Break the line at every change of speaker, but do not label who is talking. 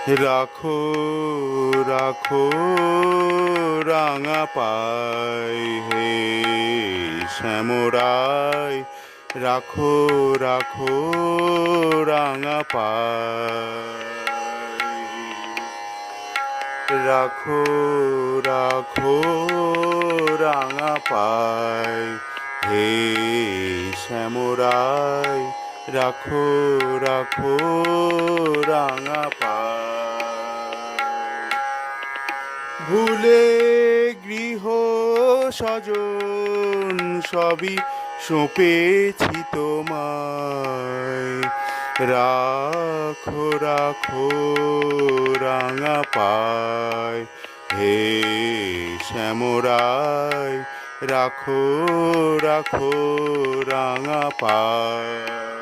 রাখো রাখো রাঙা পাই হে শ্যামরাই, রাখো রাখো রাঙা পাই, রাখো রাখো রাঙা পাই হে শ্যামরাই, রাখো রাখো রাঙা পাই। ভুলে গৃহ স্বজন সবই সঁপেছি তোমায়, রাখো রাখো রাঙা পাই হে শ্যামরাই, রাখো রাখো রাঙা পাই।